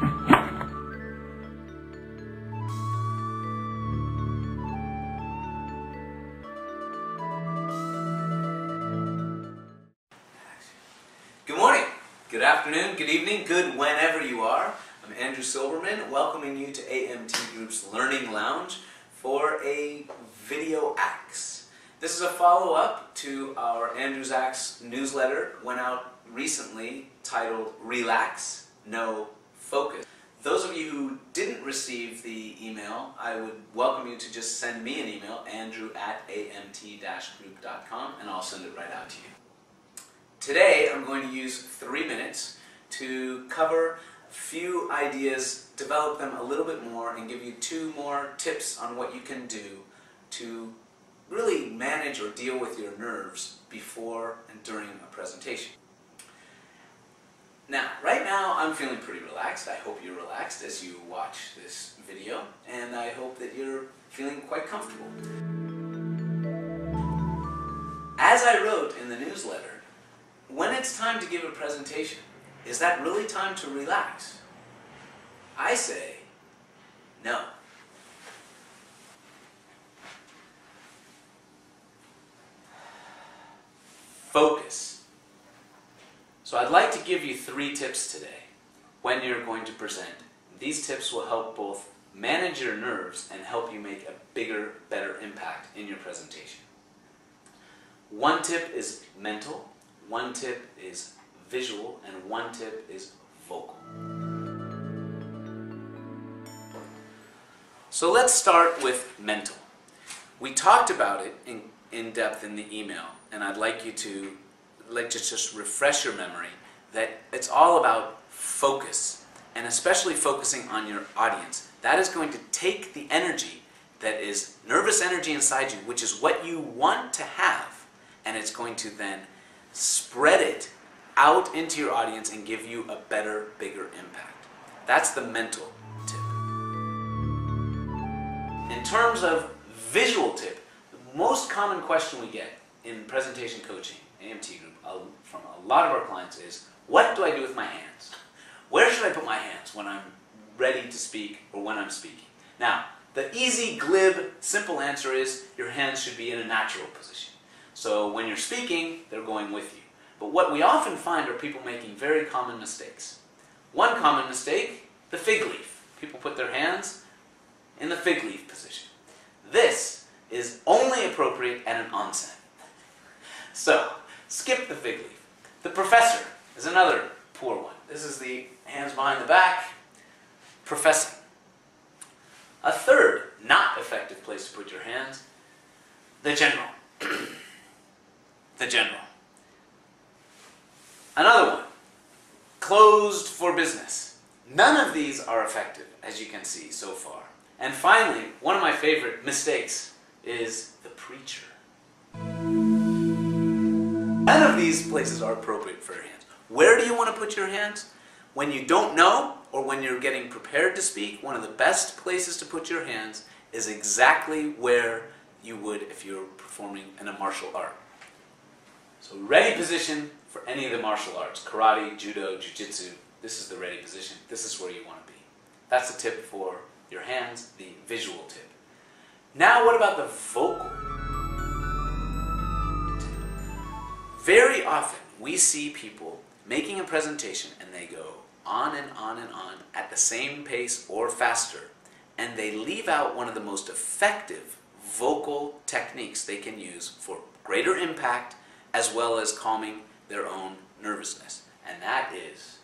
Good morning, good afternoon, good evening, good whenever you are. I'm Andrew Silberman, welcoming you to AMT-Group's Learning Lounge for a video axe. This is a follow-up to our Andrew's Axe newsletter, went out recently, titled Relax, No Focus. Those of you who didn't receive the email, I would welcome you to just send me an email, andrew@amt-group.com, and I'll send it right out to you. Today I'm going to use 3 minutes to cover a few ideas, develop them a little bit more, and give you 2 more tips on what you can do to really manage or deal with your nerves before and during a presentation. Now, right now I'm feeling pretty relaxed. I hope you're relaxed as you watch this video, and I hope that you're feeling quite comfortable. As I wrote in the newsletter, when it's time to give a presentation, is that really time to relax? I say, no. Focus. So I'd like to give you 3 tips today when you're going to present. These tips will help both manage your nerves and help you make a bigger, better impact in your presentation. 1 tip is mental. 1 tip is visual, and 1 tip is vocal. So let's start with mental. We talked about it in depth in the email, and I'd like you to just refresh your memory that it's all about focus, and especially focusing on your audience. That is going to take the energy that is nervous energy inside you, which is what you want to have, and it's going to then spread it out into your audience and give you a better, bigger impact. That's the mental tip. In terms of visual tip, the most common question we get in presentation coaching, AMT Group, from a lot of our clients is, what do I do with my hands? Where should I put my hands when I'm ready to speak or when I'm speaking? Now, the easy, glib, simple answer is your hands should be in a natural position. So when you're speaking, they're going with you. But what we often find are people making very common mistakes. One common mistake, the fig leaf. People put their hands in the fig leaf position. This is only appropriate at an onsen. So, skip the fig leaf. The professor is another poor one. This is the hands behind the back, professing. A third, not effective place to put your hands, the general. The general. Another one, closed for business. None of these are effective, as you can see so far. And finally, one of my favorite mistakes is the preacher. None of these places are appropriate for your hands. Where do you want to put your hands? When you don't know, or when you're getting prepared to speak, one of the best places to put your hands is exactly where you would if you're performing in a martial art. So ready position for any of the martial arts, karate, judo, jiu-jitsu, this is the ready position. This is where you want to be. That's the tip for your hands, the visual tip. Now what about the vocal tip? Very often we see people making a presentation and they go on and on and on at the same pace or faster, and they leave out one of the most effective vocal techniques they can use for greater impact as well as calming their own nervousness, and that is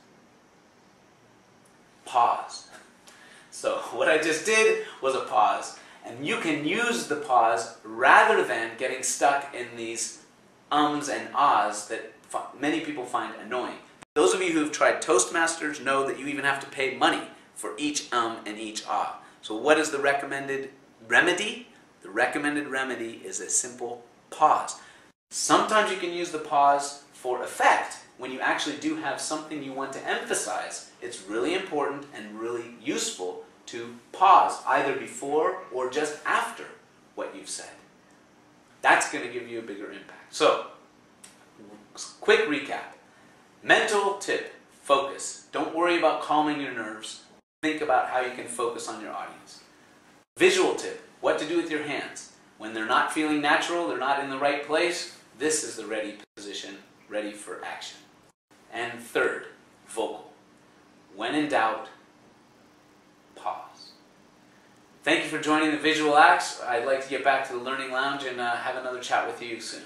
pause. So what I just did was a pause, and you can use the pause rather than getting stuck in these ums and ahs that many people find annoying. Those of you who've tried Toastmasters know that you even have to pay money for each and each ah. So what is the recommended remedy? The recommended remedy is a simple pause. Sometimes you can use the pause for effect when you actually do have something you want to emphasize. It's really important and really useful to pause either before or just after what you've said. That's going to give you a bigger impact. So, quick recap. Mental tip, focus. Don't worry about calming your nerves. think about how you can focus on your audience. Visual tip, what to do with your hands. When they're not feeling natural, they're not in the right place, this is the ready position, ready for action. And third, vocal. When in doubt, pause. Thank you for joining the Visual Acts. I'd like to get back to the Learning Lounge and have another chat with you soon.